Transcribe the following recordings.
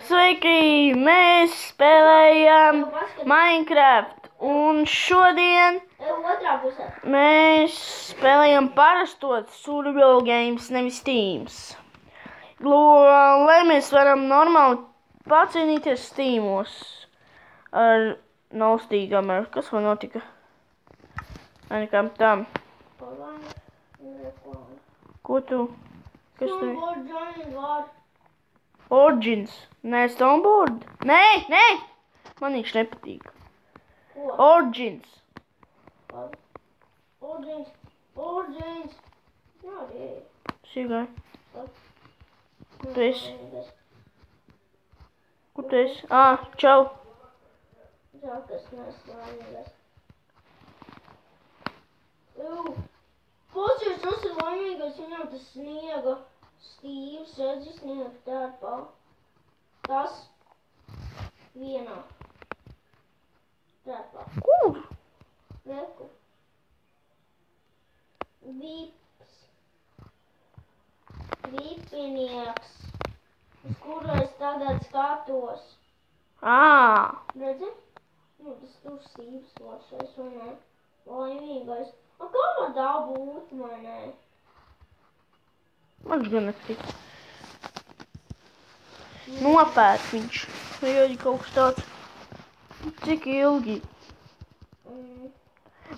Sveiki! Mēs spēlējam Minecraft un šodien mēs spēlējam parastot survival games, nevis Teams. Lai mēs varam normāli pacīnīties Teamos ar naustīgamer. Kas man notika? Nekam tam. Ko tu? Kas tu? Origins. Nē, Stoneboard? Nē! Man viņš nepatīk. Origins. Origins. Sigai. Kur tu esi? Kur tu esi? Čau. Kas neslaimīgais. Klausies, tas ir laimīgais, viņam tas sniega stīvs, redzi, sniega tērpā. Tas vienā tērpā. Kur? Reku. Vipinieks, uz kuru es tagad skatos. Redzi? Tas tur stīvs lošais, vai ne? Laimīgais. Kā man tā būt, vai ne? Man gan nepatīk. Nopērt viņš. Vai kaut kas tāds. Cik ilgi?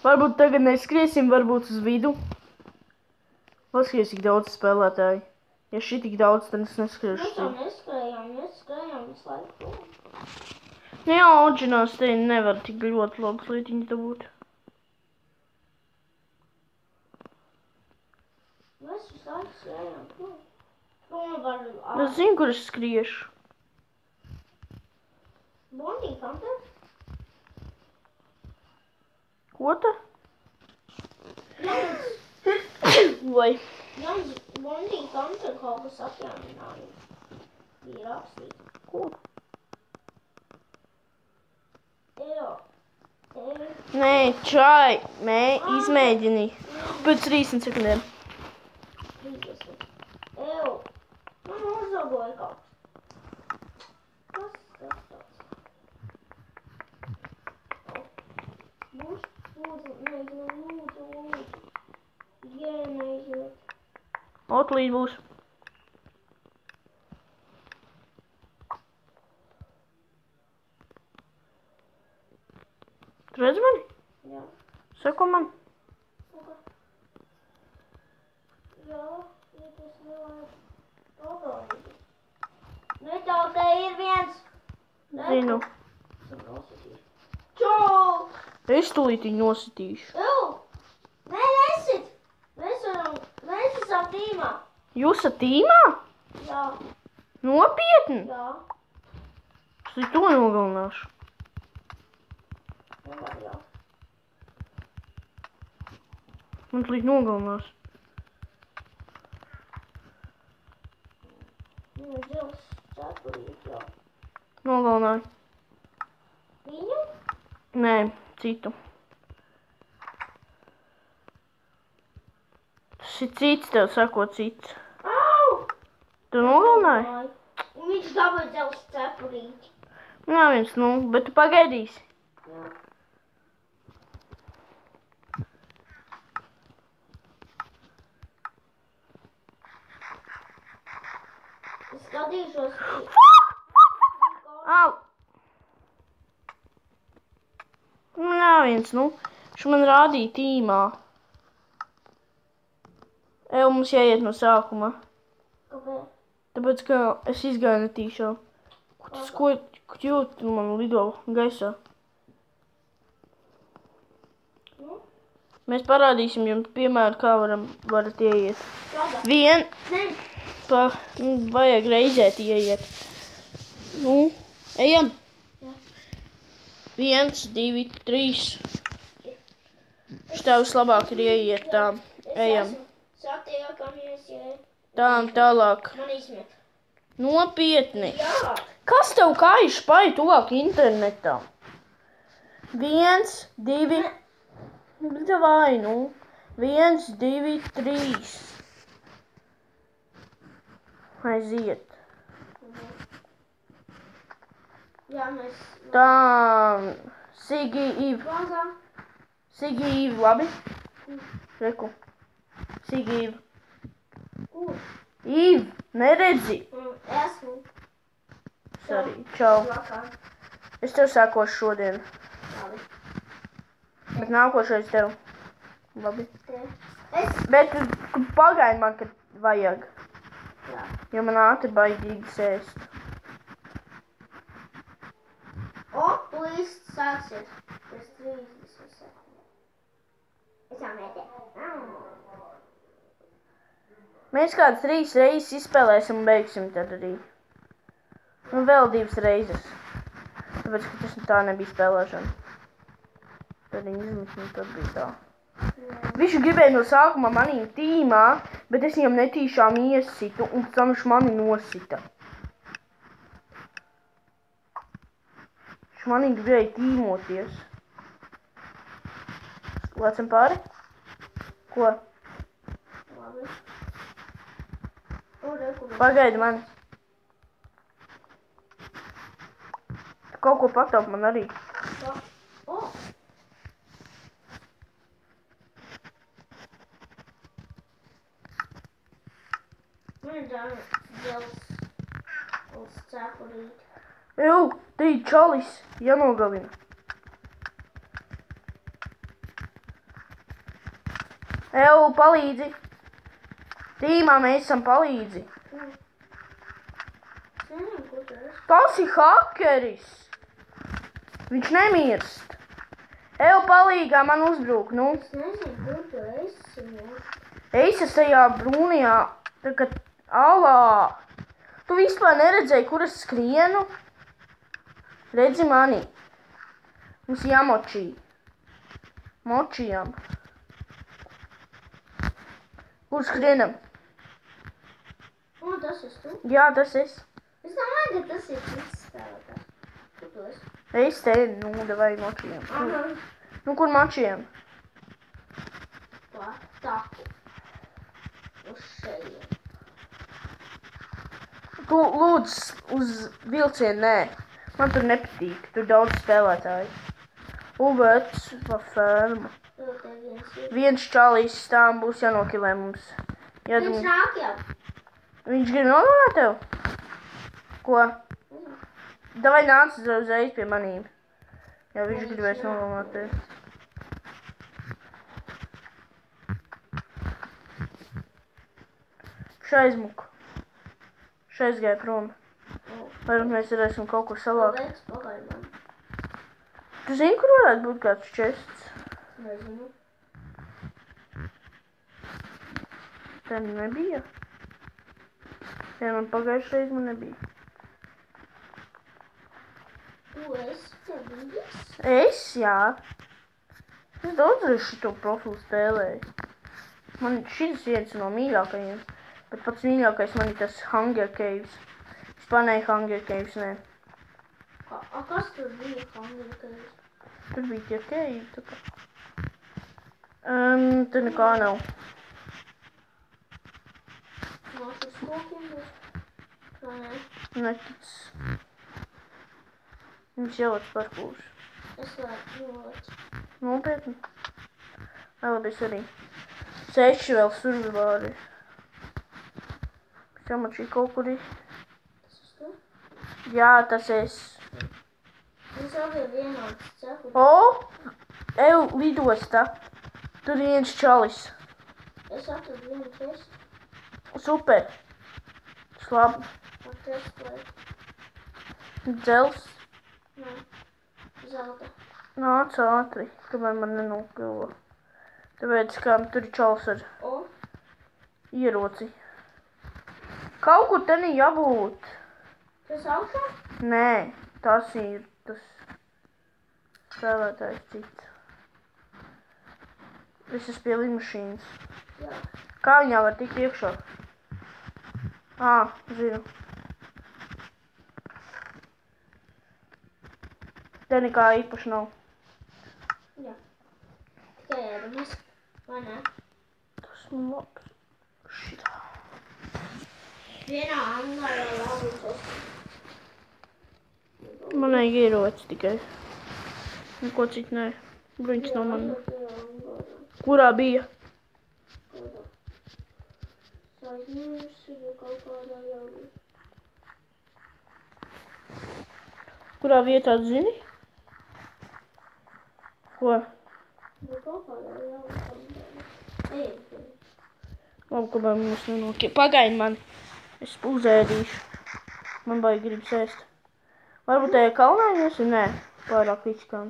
Varbūt tagad neskriesim, varbūt uz vidu. Paskaties, cik daudz spēlētāji. Ja šī tik daudz, tad es neskriešu. Mēs jau neskrējām visu laiku. Jā, oriģināls te nevar tik ļoti labas lietiņas dabūt. Mēs visu laiku skrējām. Es zinu, kur es skriešu. Bondi Hunter? Ko te? Vai? Bondi Hunter kaut kas atjauninājums. Bija rakstīts. Kur? Nē, čai. Nē, izmēģini. Pēc 30 sekundēm. Man uzlaboja kaut kas. Kas tāds? Lūdzu. Neizliet. Otlīd būs. Tu redzi mani? Jā. Seko man? Jā, ja tas nevajag pagaidi. Ne, tā te ir viens. Zinu. Čau! Es tūlītiņ nositīšu. Nē, nesit! Mēs esam tīmā. Jūs esat tīmā? Jā. Nopietni? Jā. Es to nogalināšu. Nevar jau. Man tūlīt nogalinās. Zils cepurīt jau. Nogalināju. Viņu? Nē, citu. Tas ir cits, tev sako cits. Au! Tu nogalināji? Un viņš dabūja zils cepurīt. Jā, viens, bet tu pagaidīsi. Jā. Es skatīšos. Au! Jā, viens, Viņš man rādīja tīmā. Mums jāiet no sākuma. Kāpēc? Tāpēc, ka es izgāju netīšā. Ko jūt man lido gaisā? Mēs parādīsim jums piemēru, kā varat ieiet. Vajag reizēt ieiet. Ejam. 1, 2, 3. Šitā vislabāk ir ieiet tā. Ejam. Satiekamies, ja... Tām tālāk. Man izmet. Nopietni. Jā. Kas tev kaiš pai tuvāk internetā? 1, 2... Davai, 1, 2, 3. Aiziet. Jā, mēs... Tā, Sigi, Iv. Vāzā. Sigi, Iv, labi? Reku. Sigi, Iv. Kur? Iv, neredzi? Esmu. Sorry, čau. Vakar. Es tev sākošu šodien, Labi. bet nākošais tev. Labi. Es... Bet pagaidi man, kad vajag, Jā. jo man ātri baidīgi sēst. O, plīst sāksies. Pēc 30 sekundēm. Es jau mētēju. Mēs kādas 3 reizes izspēlēsim un beigsim tad arī. Un vēl 2 reizes. Tāpēc, ka tas tā nebija spēlēšana. Tad viņi izmetni, tad bija tā. Viņš gribēja no sākuma manī tīmā, bet es viņam netīšām iesitu, un pēc tam viņš mani nosita. Viņš manī gribēja tīmoties. Lēcam pāri? Ko? Labi. O, reku. Pagaidi mani. Tu kaut ko pataup man arī. O. Man ir dēls uz cepurīt. Jū, tī čalis, jānogalina. Eju, palīdzi. Tīmā mēs esam palīdzi. Es nezinu, kur tu esi. Tas ir hakeris. Viņš nemirst. Eju, palīgā man uzbruk, nu. Es nezinu, kur tu esi. Es esmu tajā brūnajā, tagad alā. Tu vispār neredzēji, kur es skrienu? Redzi mani. Mums jāmočī. Močījām. Kur skrienam? O, tas esi tu? Jā, tas es. Es domāju, ka tas ir cits spēlētājs. Kur tu esi? Es te, nu, davai močījām. Aha. Nu, kur močījām? Pa taku. Uz šeien. Tu lūdzu uz vilcienu, nē. Man tur nepatīk, tur daudz spēlētāji. Uvets, va ferma. Tur te viens ir. Viens čalīs stāv būs jānokilē mums. Viņš nāk jau. Viņš grib nogalināt tev? Ko? Davai nāc uzreiz pie manīm. Jā, viņš gribēs nogalināt tevi. Šaizmuku. Šaizgāja prom. Varbūt mēs varēsim kaut ko salākt. Kāpēc? Pagaid man. Tu zini, kur varētu būt kāds čests? Nezinu. Te nebija. Jā, man pagājušreiz man nebija. Tu esi te bijis? Es, jā. Es daudz reiz šito profilu spēlēju. Man šis viens no mīļākajiem. Bet pats mīļākais man ir tas Hunger Caves. Es panēju Hunger Caves, nē. A kas tur bija Hunger Caves? Tur bija tie cave, tā kā. Tur nekā nav. Nāc uz kokiem būs? Vai ne? Netic. Viņš jau ir parkūši. Es varu noliec. Nopietni. Labi, es arī. 6 vēl survivāri. Samačī kaut kur ir. Tas uz to? Jā, tas es. Mums abi ir vienāds cepuri. O! Eju lidosta. Tur ir viens čalis. Es atradu vienu čestu. Super. Tas labi. Ar testplate. Dzels. Nē. Zelta. Nāc ātri, kamēr man nenokļuva. Tāpēc, kā tur ir čalis ar O. ieroci. Kaut kur ten ir jābūt. Tas augšā? Nē, tas ir tas spēlētājs cits. Es esmu pie lidmašīnas. Jā. Kā viņā var tikt iekšā? Ā, zinu. Te nekā īpaši nav. Jā. Tikai ēdamies. Vai ne? Tas man labs. Šitā. Vienā angā jau labi čestu. Manai vajag ieroci tikai. Neko citu nē. Bruņš no man. Kurā bija? Kurā vietā tu zini? Ko? Labi, ka mums nenokie. Pagaidi mani. Es uzēdīšu. Man baigi gribas ēst. Varbūt tajā kalnā iesim? Nē, pārāk riskām.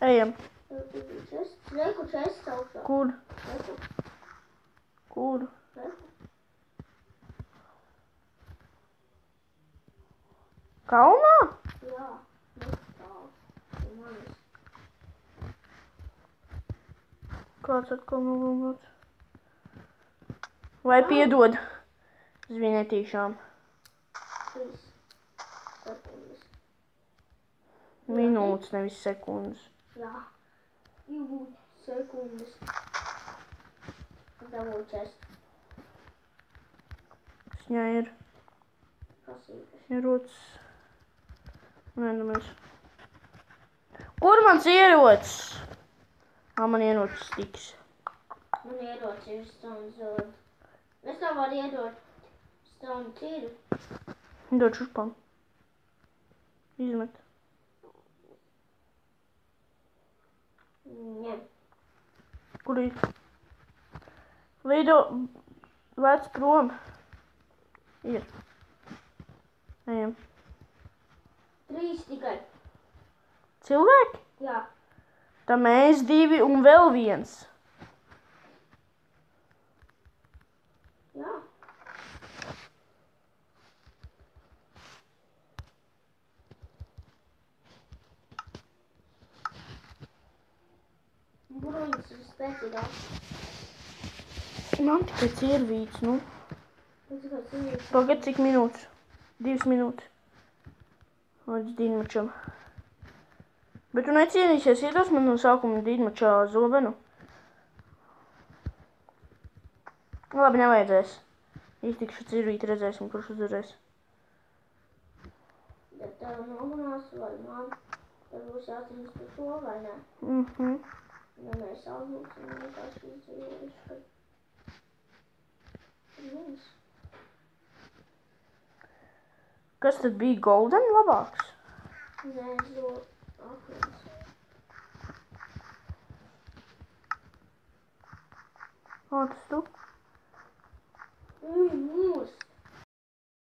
Ejam. Kur? Kur? Kalnā? Jā. Kāds atkal nolūgots? Vai piedod? Zvinietīšām. 3 sekundes. Minūtes, nevis sekundes. Jā. 2 sekundes. Dabūju čest. Es viņā ir Prasības. ierocis. Nē, nemaz. Kur mans ierocis? Man ierocis tiks. Man ieroci ir stone zod. Es tev varu iedot stone ķiru. Dod šurpam. Izmet. Ņem. Kur ir? Lido, lēc prom. Ir. Ejam. 3 tikai. Cilvēki? Jā. Tā mēs 2 un vēl viens. Jā. Bruņas ir spēcīgāks. Man tikai ciervīts, nu. Es tikai cīnīšu. Pagad cik minūtes? 2 minūtes. Līdz dīnmačam. Bet tu necienīsies, iedos man no sākuma dīnmačā zobenu. Labi, nevajadzēs. Iztikšu cirvīti, redzēsim, kurš uzvarēs. Ja tev nogunās vai man, tad būs jācīnās par to, vai ne? Ja mēs augūsim, vienkārši izdzīvojuši, kad... Viens. Kas tad bija golden labāks? Nē, zod. Akmens. Tas tu?